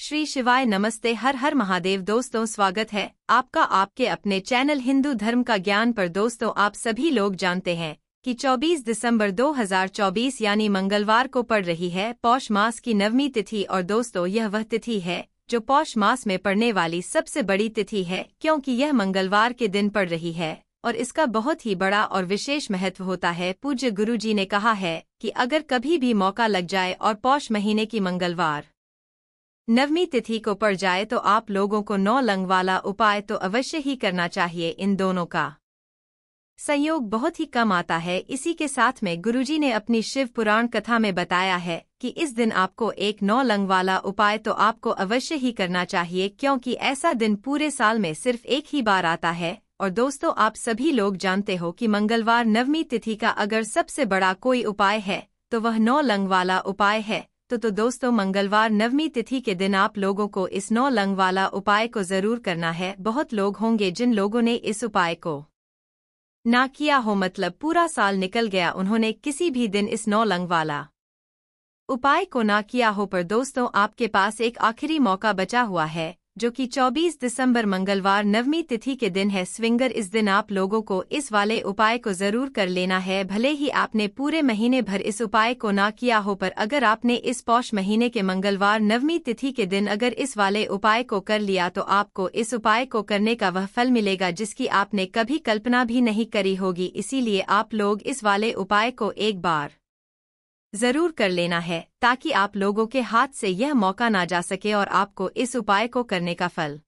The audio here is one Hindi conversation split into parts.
श्री शिवाय नमस्ते, हर हर महादेव। दोस्तों स्वागत है आपका आपके अपने चैनल हिंदू धर्म का ज्ञान पर। दोस्तों आप सभी लोग जानते हैं कि 24 दिसंबर 2024 यानी मंगलवार को पड़ रही है पौष मास की 9वीं तिथि। और दोस्तों यह वह तिथि है जो पौष मास में पड़ने वाली सबसे बड़ी तिथि है, क्योंकि यह मंगलवार के दिन पड़ रही है और इसका बहुत ही बड़ा और विशेष महत्व होता है। पूज्य गुरुजी ने कहा है कि अगर कभी भी मौका लग जाए और पौष महीने की मंगलवार 9वीं तिथि को पड़ जाए तो आप लोगों को 9 लंग वाला उपाय तो अवश्य ही करना चाहिए। इन दोनों का संयोग बहुत ही कम आता है। इसी के साथ में गुरुजी ने अपनी शिव पुराण कथा में बताया है कि इस दिन आपको एक 9 लंग वाला उपाय तो आपको अवश्य ही करना चाहिए, क्योंकि ऐसा दिन पूरे साल में सिर्फ एक ही बार आता है। और दोस्तों आप सभी लोग जानते हो कि मंगलवार 9वीं तिथि का अगर सबसे बड़ा कोई उपाय है तो वह 9 लंग वाला उपाय है। तो दोस्तों मंगलवार 9वीं तिथि के दिन आप लोगों को इस 9 लंग वाला उपाय को जरूर करना है। बहुत लोग होंगे जिन लोगों ने इस उपाय को ना किया हो, मतलब पूरा साल निकल गया, उन्होंने किसी भी दिन इस 9 लंग वाला उपाय को ना किया हो। पर दोस्तों आपके पास एक आखिरी मौका बचा हुआ है, जो कि 24 दिसंबर मंगलवार 9वीं तिथि के दिन है स्विंगर। इस दिन आप लोगों को इस वाले उपाय को जरूर कर लेना है। भले ही आपने पूरे महीने भर इस उपाय को ना किया हो, पर अगर आपने इस पौष महीने के मंगलवार 9वीं तिथि के दिन अगर इस वाले उपाय को कर लिया तो आपको इस उपाय को करने का वह फल मिलेगा जिसकी आपने कभी कल्पना भी नहीं करी होगी। इसीलिए आप लोग इस वाले उपाय को एक बार जरूर कर लेना है, ताकि आप लोगों के हाथ से यह मौका ना जा सके और आपको इस उपाय को करने का फल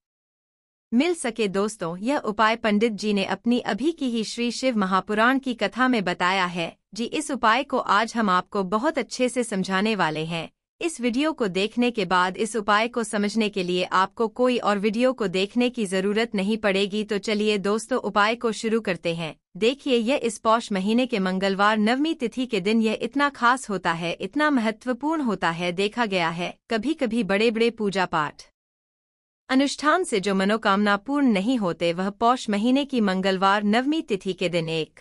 मिल सके। दोस्तों यह उपाय पंडित जी ने अपनी अभी की ही श्री शिव महापुराण की कथा में बताया है जी। इस उपाय को आज हम आपको बहुत अच्छे से समझाने वाले हैं। इस वीडियो को देखने के बाद इस उपाय को समझने के लिए आपको कोई और वीडियो को देखने की जरूरत नहीं पड़ेगी। तो चलिए दोस्तों उपाय को शुरू करते हैं। देखिए यह इस पौष महीने के मंगलवार 9वीं तिथि के दिन यह इतना खास होता है, इतना महत्वपूर्ण होता है। देखा गया है कभी कभी बड़े बड़े पूजा पाठ अनुष्ठान से जो मनोकामना पूर्ण नहीं होते, वह पौष महीने की मंगलवार 9वीं तिथि के दिन एक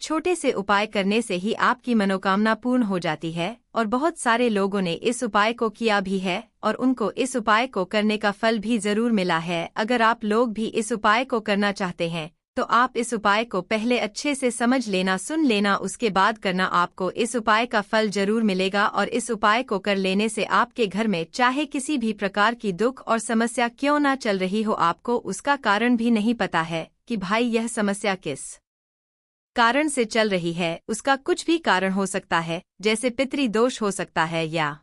छोटे से उपाय करने से ही आपकी मनोकामना पूर्ण हो जाती है। और बहुत सारे लोगों ने इस उपाय को किया भी है और उनको इस उपाय को करने का फल भी जरूर मिला है। अगर आप लोग भी इस उपाय को करना चाहते हैं तो आप इस उपाय को पहले अच्छे से समझ लेना, सुन लेना, उसके बाद करना। आपको इस उपाय का फल जरूर मिलेगा। और इस उपाय को कर लेने से आपके घर में चाहे किसी भी प्रकार की दुख और समस्या क्यों ना चल रही हो, आपको उसका कारण भी नहीं पता है कि भाई यह समस्या किस कारण से चल रही है। उसका कुछ भी कारण हो सकता है, जैसे पितृ दोष हो सकता है या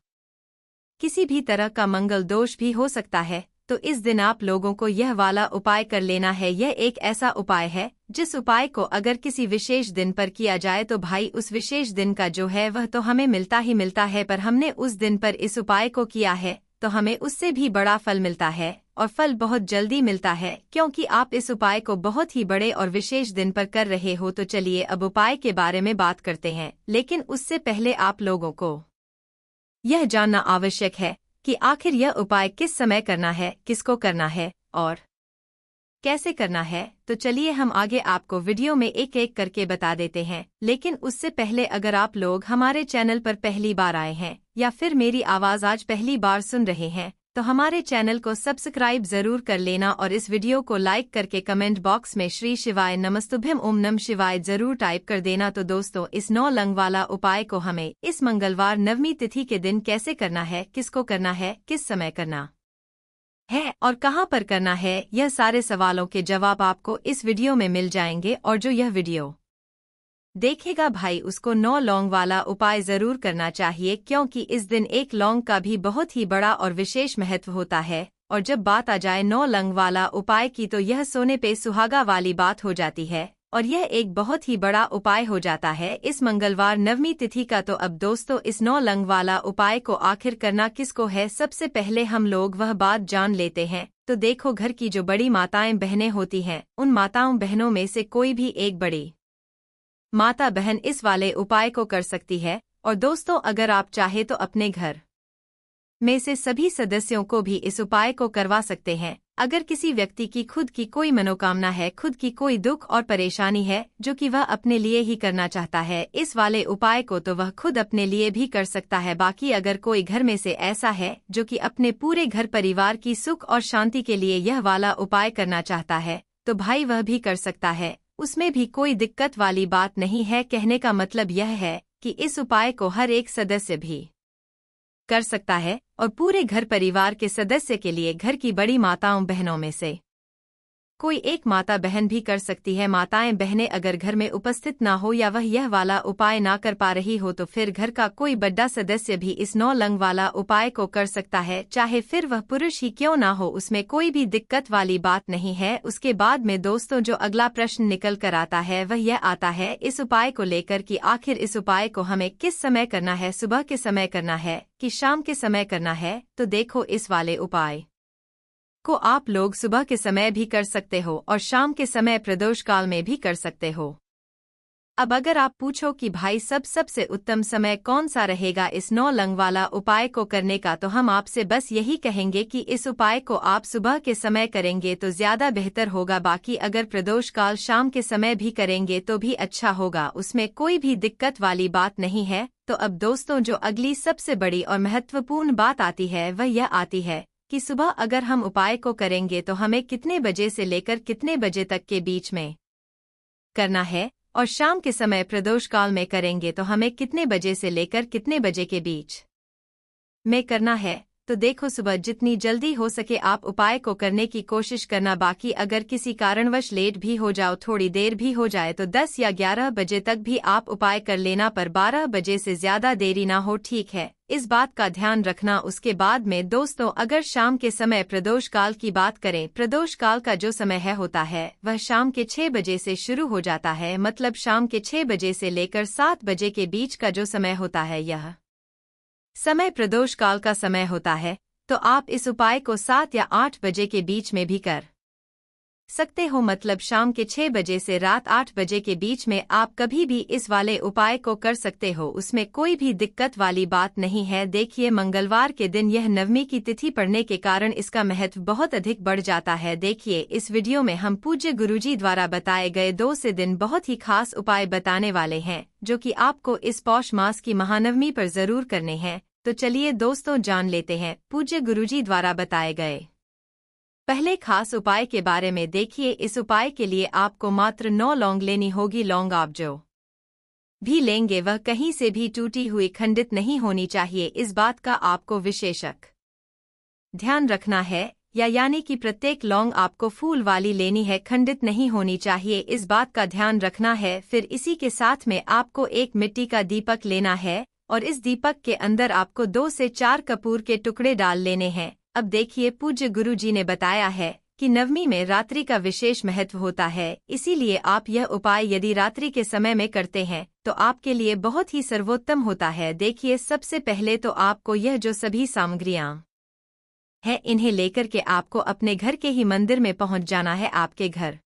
किसी भी तरह का मंगल दोष भी हो सकता है। तो इस दिन आप लोगों को यह वाला उपाय कर लेना है। यह एक ऐसा उपाय है जिस उपाय को अगर किसी विशेष दिन पर किया जाए तो भाई उस विशेष दिन का जो है वह तो हमें मिलता ही मिलता है, पर हमने उस दिन पर इस उपाय को किया है तो हमें उससे भी बड़ा फल मिलता है। और फल बहुत जल्दी मिलता है, क्योंकि आप इस उपाय को बहुत ही बड़े और विशेष दिन पर कर रहे हो। तो चलिए अब उपाय के बारे में बात करते हैं, लेकिन उससे पहले आप लोगों को यह जानना आवश्यक है कि आखिर यह उपाय किस समय करना है, किसको करना है और कैसे करना है। तो चलिए हम आगे आपको वीडियो में एक एक करके बता देते हैं। लेकिन उससे पहले अगर आप लोग हमारे चैनल पर पहली बार आए हैं या फिर मेरी आवाज़ आज पहली बार सुन रहे हैं तो हमारे चैनल को सब्सक्राइब जरूर कर लेना और इस वीडियो को लाइक करके कमेंट बॉक्स में श्री शिवाय नमस्तुभ्यम ओम नम शिवाय जरूर टाइप कर देना। तो दोस्तों इस 9 लंग वाला उपाय को हमें इस मंगलवार 9वीं तिथि के दिन कैसे करना है, किसको करना है, किस समय करना है और कहां पर करना है, यह सारे सवालों के जवाब आपको इस वीडियो में मिल जाएंगे। और जो यह वीडियो देखेगा भाई उसको 9 लौंग वाला उपाय जरूर करना चाहिए, क्योंकि इस दिन एक लौंग का भी बहुत ही बड़ा और विशेष महत्व होता है। और जब बात आ जाए 9 लंग वाला उपाय की तो यह सोने पे सुहागा वाली बात हो जाती है और यह एक बहुत ही बड़ा उपाय हो जाता है इस मंगलवार 9वीं तिथि का। तो अब दोस्तों इस 9 लंग वाला उपाय को आखिर करना किसको है, सबसे पहले हम लोग वह बात जान लेते हैं। तो देखो घर की जो बड़ी माताएं बहनें होती हैं, उन माताओं बहनों में से कोई भी एक बड़ी माता बहन इस वाले उपाय को कर सकती है। और दोस्तों अगर आप चाहे तो अपने घर में से सभी सदस्यों को भी इस उपाय को करवा सकते हैं। अगर किसी व्यक्ति की खुद की कोई मनोकामना है, खुद की कोई दुख और परेशानी है जो कि वह अपने लिए ही करना चाहता है, इस वाले उपाय को तो वह खुद अपने लिए भी कर सकता है। बाकी अगर कोई घर में से ऐसा है जो कि अपने पूरे घर परिवार की सुख और शांति के लिए यह वाला उपाय करना चाहता है, तो भाई वह भी कर सकता है, उसमें भी कोई दिक्कत वाली बात नहीं है। कहने का मतलब यह है कि इस उपाय को हर एक सदस्य भी कर सकता है और पूरे घर परिवार के सदस्य के लिए घर की बड़ी माताओं बहनों में से कोई एक माता बहन भी कर सकती है। माताएं बहनें अगर घर में उपस्थित ना हो या वह यह वाला उपाय ना कर पा रही हो तो फिर घर का कोई बड़ा सदस्य भी इस 9 लौंग वाला उपाय को कर सकता है, चाहे फिर वह पुरुष ही क्यों ना हो, उसमें कोई भी दिक्कत वाली बात नहीं है। उसके बाद में दोस्तों जो अगला प्रश्न निकल कर आता है वह यह आता है इस उपाय को लेकर कि आखिर इस उपाय को हमें किस समय करना है, सुबह के समय करना है कि शाम के समय करना है। तो देखो, इस वाले उपाय को आप लोग सुबह के समय भी कर सकते हो और शाम के समय प्रदोष काल में भी कर सकते हो। अब अगर आप पूछो कि भाई सबसे उत्तम समय कौन सा रहेगा इस 9 लौंग वाला उपाय को करने का, तो हम आपसे बस यही कहेंगे कि इस उपाय को आप सुबह के समय करेंगे तो ज्यादा बेहतर होगा। बाकी अगर प्रदोष काल शाम के समय भी करेंगे तो भी अच्छा होगा, उसमें कोई भी दिक्कत वाली बात नहीं है। तो अब दोस्तों जो अगली सबसे बड़ी और महत्वपूर्ण बात आती है वह यह आती है कि सुबह अगर हम उपाय को करेंगे तो हमें कितने बजे से लेकर कितने बजे तक के बीच में करना है, और शाम के समय प्रदोष काल में करेंगे तो हमें कितने बजे से लेकर कितने बजे के बीच में करना है। तो देखो, सुबह जितनी जल्दी हो सके आप उपाय को करने की कोशिश करना। बाकी अगर किसी कारणवश लेट भी हो जाओ, थोड़ी देर भी हो जाए, तो 10 या 11 बजे तक भी आप उपाय कर लेना, पर 12 बजे से ज्यादा देरी ना हो, ठीक है, इस बात का ध्यान रखना। उसके बाद में दोस्तों अगर शाम के समय प्रदोष काल की बात करें, प्रदोष काल का जो समय होता है वह शाम के 6 बजे से शुरू हो जाता है, मतलब शाम के 6 बजे से लेकर 7 बजे के बीच का जो समय होता है यह समय प्रदोष काल का समय होता है। तो आप इस उपाय को 7 या 8 बजे के बीच में भी कर सकते हो, मतलब शाम के 6 बजे से रात 8 बजे के बीच में आप कभी भी इस वाले उपाय को कर सकते हो, उसमें कोई भी दिक्कत वाली बात नहीं है। देखिए, मंगलवार के दिन यह नवमी की तिथि पड़ने के कारण इसका महत्व बहुत अधिक बढ़ जाता है। देखिए, इस वीडियो में हम पूज्य गुरुजी द्वारा बताए गए 2 से दिन बहुत ही खास उपाय बताने वाले हैं जो कि आपको इस पौष मास की महानवमी पर जरूर करने हैं। तो चलिए दोस्तों जान लेते हैं पूज्य गुरुजी द्वारा बताए गए पहले खास उपाय के बारे में। देखिए, इस उपाय के लिए आपको मात्र 9 लौंग लेनी होगी। लौंग आप जो भी लेंगे वह कहीं से भी टूटी हुई खंडित नहीं होनी चाहिए, इस बात का आपको विशेषक ध्यान रखना है। यानी कि प्रत्येक लौंग आपको फूल वाली लेनी है, खंडित नहीं होनी चाहिए, इस बात का ध्यान रखना है। फिर इसी के साथ में आपको एक मिट्टी का दीपक लेना है और इस दीपक के अंदर आपको 2 से 4 कपूर के टुकड़े डाल लेने हैं। अब देखिए, पूज्य गुरु जी ने बताया है कि नवमी में रात्रि का विशेष महत्व होता है, इसीलिए आप यह उपाय यदि रात्रि के समय में करते हैं तो आपके लिए बहुत ही सर्वोत्तम होता है। देखिए, सबसे पहले तो आपको यह जो सभी सामग्रियां हैं इन्हें लेकर के आपको अपने घर के ही मंदिर में पहुंच जाना है। आपके घर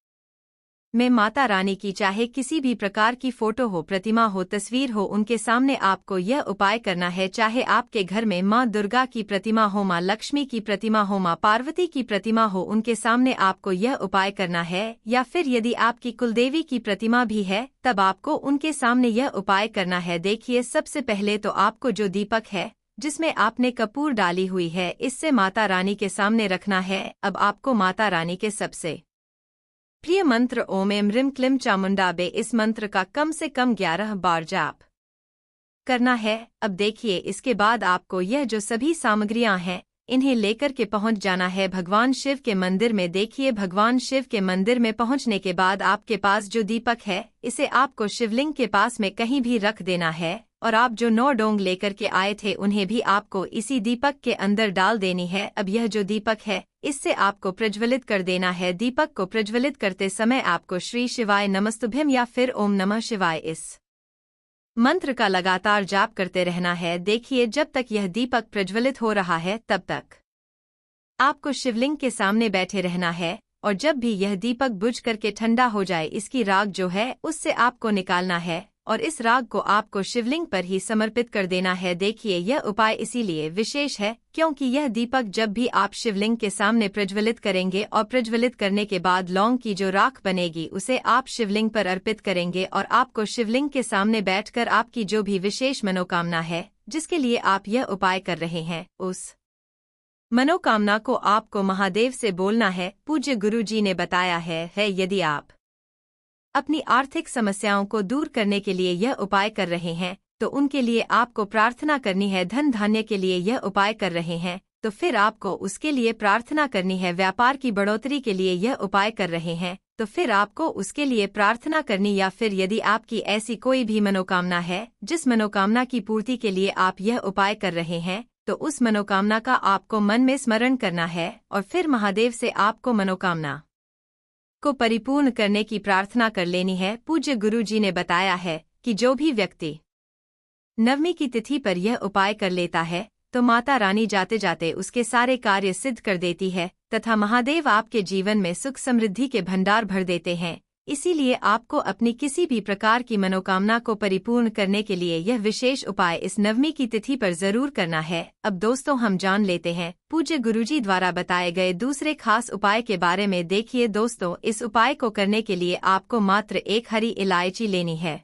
में माता रानी की चाहे किसी भी प्रकार की फोटो हो, प्रतिमा हो, तस्वीर हो, उनके सामने आपको यह उपाय करना है। चाहे आपके घर में माँ दुर्गा की प्रतिमा हो, माँ लक्ष्मी की प्रतिमा हो, माँ पार्वती की प्रतिमा हो, उनके सामने आपको यह उपाय करना है। या फिर यदि आपकी कुलदेवी की प्रतिमा भी है तब आपको उनके सामने यह उपाय करना है। देखिए, सबसे पहले तो आपको जो दीपक है जिसमें आपने कपूर डाली हुई है, इससे माता रानी के सामने रखना है। अब आपको माता रानी के सबसे प्रिय मंत्र ओम एम ह्रीं क्लीं चामुंडाबे, इस मंत्र का कम से कम 11 बार जाप करना है। अब देखिए, इसके बाद आपको यह जो सभी सामग्रियां हैं इन्हें लेकर के पहुंच जाना है भगवान शिव के मंदिर में। देखिए, भगवान शिव के मंदिर में पहुंचने के बाद आपके पास जो दीपक है इसे आपको शिवलिंग के पास में कहीं भी रख देना है, और आप जो 9 डोंग लेकर के आए थे उन्हें भी आपको इसी दीपक के अंदर डाल देनी है। अब यह जो दीपक है इससे आपको प्रज्वलित कर देना है। दीपक को प्रज्वलित करते समय आपको श्री शिवाय नमस्तुभ्यं या फिर ओम नमः शिवाय इस मंत्र का लगातार जाप करते रहना है। देखिए, जब तक यह दीपक प्रज्वलित हो रहा है तब तक आपको शिवलिंग के सामने बैठे रहना है, और जब भी यह दीपक बुझ करके ठंडा हो जाए इसकी राख जो है उससे आपको निकालना है और इस राग को आपको शिवलिंग पर ही समर्पित कर देना है। देखिए, यह उपाय इसीलिए विशेष है क्योंकि यह दीपक जब भी आप शिवलिंग के सामने प्रज्वलित करेंगे और प्रज्वलित करने के बाद लौंग की जो राख बनेगी उसे आप शिवलिंग पर अर्पित करेंगे और आपको शिवलिंग के सामने बैठकर आपकी जो भी विशेष मनोकामना है जिसके लिए आप यह उपाय कर रहे हैं, उस मनोकामना को आपको महादेव से बोलना है। पूज्य गुरुजी ने बताया है यदि आप अपनी आर्थिक समस्याओं को दूर करने के लिए यह उपाय कर रहे हैं तो उनके लिए आपको प्रार्थना करनी है। धन धान्य के लिए यह उपाय कर रहे हैं तो फिर आपको उसके लिए प्रार्थना करनी है। व्यापार की बढ़ोतरी के लिए यह उपाय कर रहे हैं तो फिर आपको उसके लिए प्रार्थना करनी, या फिर यदि आपकी ऐसी कोई भी मनोकामना है जिस मनोकामना की पूर्ति के लिए आप यह उपाय कर रहे हैं तो उस मनोकामना का आपको मन में स्मरण करना है और फिर महादेव से आपको मनोकामना को परिपूर्ण करने की प्रार्थना कर लेनी है। पूज्य गुरुजी ने बताया है कि जो भी व्यक्ति नवमी की तिथि पर यह उपाय कर लेता है तो माता रानी जाते जाते उसके सारे कार्य सिद्ध कर देती है तथा महादेव आपके जीवन में सुख समृद्धि के भंडार भर देते हैं। इसीलिए आपको अपनी किसी भी प्रकार की मनोकामना को परिपूर्ण करने के लिए यह विशेष उपाय इस नवमी की तिथि पर जरूर करना है। अब दोस्तों, हम जान लेते हैं पूज्य गुरुजी द्वारा बताए गए दूसरे खास उपाय के बारे में। देखिए दोस्तों, इस उपाय को करने के लिए आपको मात्र एक हरी इलायची लेनी है।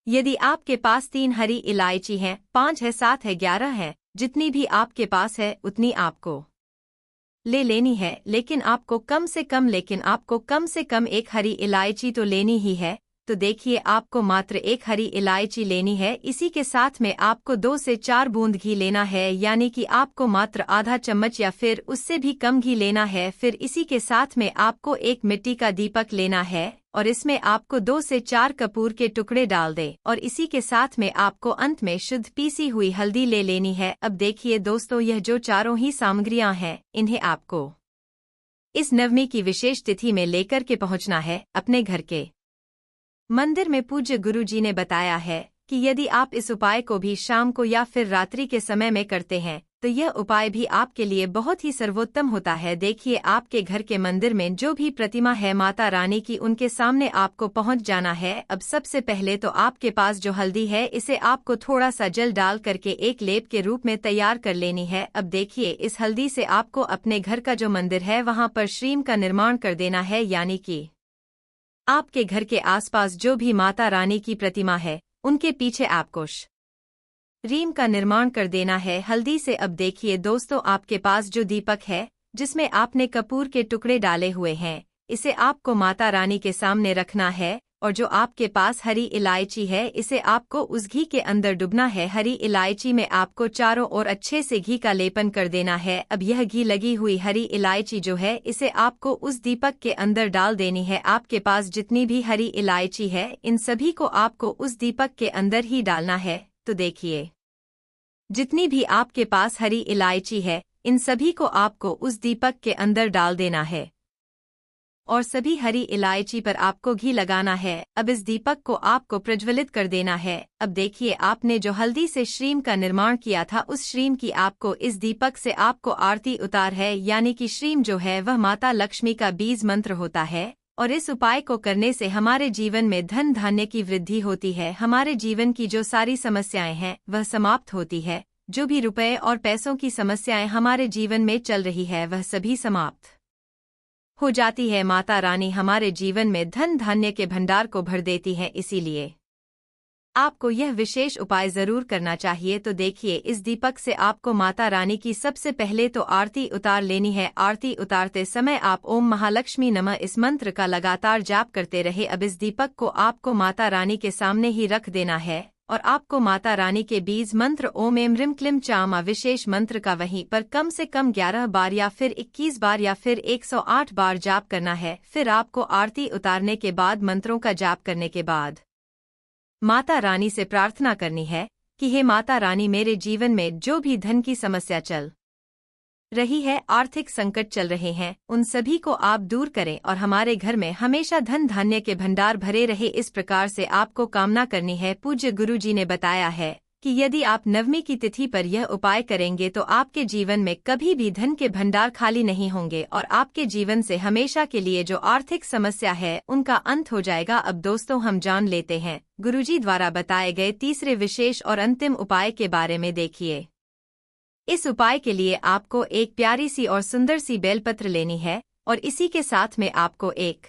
यदि आपके पास 3 हरी इलायची हैं, 5 है, 7 है, 11 है, जितनी भी आपके पास है उतनी आपको ले लेनी है, लेकिन आपको कम से कम एक हरी इलायची तो लेनी ही है। तो देखिए, आपको मात्र एक हरी इलायची लेनी है। इसी के साथ में आपको 2 से 4 बूंद घी लेना है, यानी कि आपको मात्र आधा चम्मच या फिर उससे भी कम घी लेना है। फिर इसी के साथ में आपको एक मिट्टी का दीपक लेना है और इसमें आपको 2 से 4 कपूर के टुकड़े डाल दे और इसी के साथ में आपको अंत में शुद्ध पीसी हुई हल्दी ले लेनी है। अब देखिए दोस्तों, यह जो चारों ही सामग्रियां हैं इन्हें आपको इस नवमी की विशेष तिथि में लेकर के पहुंचना है अपने घर के मंदिर में। पूज्य गुरुजी ने बताया है कि यदि आप इस उपाय को भी शाम को या फिर रात्रि के समय में करते हैं तो यह उपाय भी आपके लिए बहुत ही सर्वोत्तम होता है। देखिए, आपके घर के मंदिर में जो भी प्रतिमा है माता रानी की, उनके सामने आपको पहुंच जाना है। अब सबसे पहले तो आपके पास जो हल्दी है इसे आपको थोड़ा सा जल डाल करके एक लेप के रूप में तैयार कर लेनी है। अब देखिए, इस हल्दी से आपको अपने घर का जो मंदिर है वहां पर श्रीम का निर्माण कर देना है, यानी कि आपके घर के आसपास जो भी माता रानी की प्रतिमा है उनके पीछे आपको रीम का निर्माण कर देना है हल्दी से। अब देखिए दोस्तों, आपके पास जो दीपक है जिसमें आपने कपूर के टुकड़े डाले हुए हैं, इसे आपको माता रानी के सामने रखना है और जो आपके पास हरी इलायची है इसे आपको उस घी के अंदर डुबना है। हरी इलायची में आपको चारों ओर अच्छे से घी का लेपन कर देना है। अब यह घी लगी हुई हरी इलायची जो है इसे आपको उस दीपक के अंदर डाल देनी है। आपके पास जितनी भी हरी इलायची है इन सभी को आपको उस दीपक के अंदर ही डालना है। तो देखिए, जितनी भी आपके पास हरी इलायची है इन सभी को आपको उस दीपक के अंदर डाल देना है और सभी हरी इलायची पर आपको घी लगाना है। अब इस दीपक को आपको प्रज्वलित कर देना है। अब देखिए, आपने जो हल्दी से श्रीम का निर्माण किया था उस श्रीम की आपको इस दीपक से आपको आरती उतार है, यानी कि श्रीम जो है वह माता लक्ष्मी का बीज मंत्र होता है और इस उपाय को करने से हमारे जीवन में धन धान्य की वृद्धि होती है। हमारे जीवन की जो सारी समस्याएं हैं वह समाप्त होती है। जो भी रुपए और पैसों की समस्याएं हमारे जीवन में चल रही है वह सभी समाप्त हो जाती है। माता रानी हमारे जीवन में धन धान्य के भंडार को भर देती है। इसीलिए आपको यह विशेष उपाय जरूर करना चाहिए। तो देखिए, इस दीपक से आपको माता रानी की सबसे पहले तो आरती उतार लेनी है। आरती उतारते समय आप ओम महालक्ष्मी नमः इस मंत्र का लगातार जाप करते रहे। अब इस दीपक को आपको माता रानी के सामने ही रख देना है और आपको माता रानी के बीज मंत्र ओम एम ह्रीम क्लीम चामा विशेष मंत्र का वहीं पर कम से कम 11 बार या फिर 21 बार या फिर 108 बार जाप करना है। फिर आपको आरती उतारने के बाद मंत्रों का जाप करने के बाद माता रानी से प्रार्थना करनी है कि हे माता रानी, मेरे जीवन में जो भी धन की समस्या चल रही है, आर्थिक संकट चल रहे हैं, उन सभी को आप दूर करें और हमारे घर में हमेशा धन धान्य के भंडार भरे रहे। इस प्रकार से आपको कामना करनी है। पूज्य गुरुजी ने बताया है कि यदि आप नवमी की तिथि पर यह उपाय करेंगे तो आपके जीवन में कभी भी धन के भंडार खाली नहीं होंगे और आपके जीवन से हमेशा के लिए जो आर्थिक समस्या है उनका अंत हो जाएगा। अब दोस्तों हम जान लेते हैं गुरुजी द्वारा बताए गए तीसरे विशेष और अंतिम उपाय के बारे में। देखिए, इस उपाय के लिए आपको एक प्यारी सी और सुंदर सी बेलपत्र लेनी है और इसी के साथ में आपको एक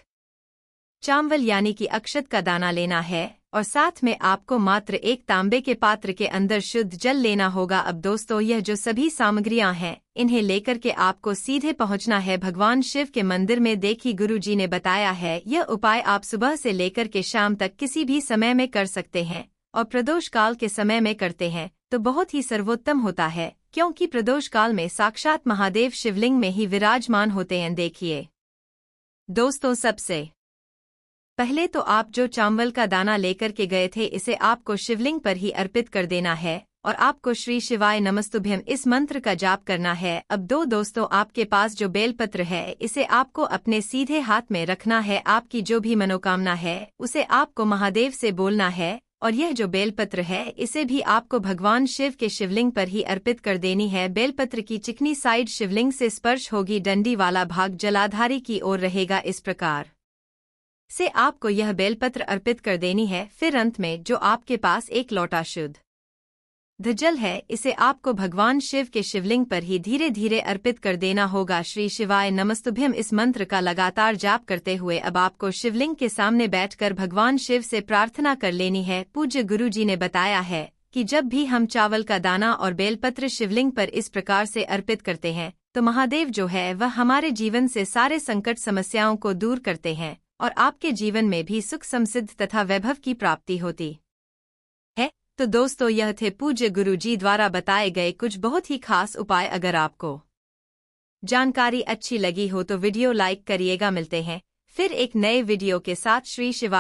चांवल यानी कि अक्षत का दाना लेना है और साथ में आपको मात्र एक तांबे के पात्र के अंदर शुद्ध जल लेना होगा। अब दोस्तों यह जो सभी सामग्रियां हैं इन्हें लेकर के आपको सीधे पहुंचना है भगवान शिव के मंदिर में। देखिए, गुरुजी ने बताया है यह उपाय आप सुबह से लेकर के शाम तक किसी भी समय में कर सकते हैं और प्रदोष काल के समय में करते हैं तो बहुत ही सर्वोत्तम होता है, क्योंकि प्रदोष काल में साक्षात महादेव शिवलिंग में ही विराजमान होते हैं। देखिए दोस्तों, सबसे पहले तो आप जो चांवल का दाना लेकर के गए थे इसे आपको शिवलिंग पर ही अर्पित कर देना है और आपको श्री शिवाय नमस्तुभ्यम इस मंत्र का जाप करना है। अब दोस्तों आपके पास जो बेलपत्र है इसे आपको अपने सीधे हाथ में रखना है। आपकी जो भी मनोकामना है उसे आपको महादेव से बोलना है और यह जो बेलपत्र है इसे भी आपको भगवान शिव के शिवलिंग पर ही अर्पित कर देनी है। बेलपत्र की चिकनी साइड शिवलिंग से स्पर्श होगी, डंडी वाला भाग जलाधारी की ओर रहेगा। इस प्रकार से आपको यह बेलपत्र अर्पित कर देनी है। फिर अंत में जो आपके पास एक लोटा शुद्ध जल है इसे आपको भगवान शिव के शिवलिंग पर ही धीरे धीरे अर्पित कर देना होगा। श्री शिवाय नमस्तुभ्यम इस मंत्र का लगातार जाप करते हुए अब आपको शिवलिंग के सामने बैठकर भगवान शिव से प्रार्थना कर लेनी है। पूज्य गुरुजी ने बताया है कि जब भी हम चावल का दाना और बेलपत्र शिवलिंग पर इस प्रकार से अर्पित करते हैं तो महादेव जो है वह हमारे जीवन से सारे संकट समस्याओं को दूर करते हैं और आपके जीवन में भी सुख समृद्धि तथा वैभव की प्राप्ति होती है। तो दोस्तों यह थे पूज्य गुरुजी द्वारा बताए गए कुछ बहुत ही खास उपाय। अगर आपको जानकारी अच्छी लगी हो तो वीडियो लाइक करिएगा। मिलते हैं फिर एक नए वीडियो के साथ। श्री शिवाय।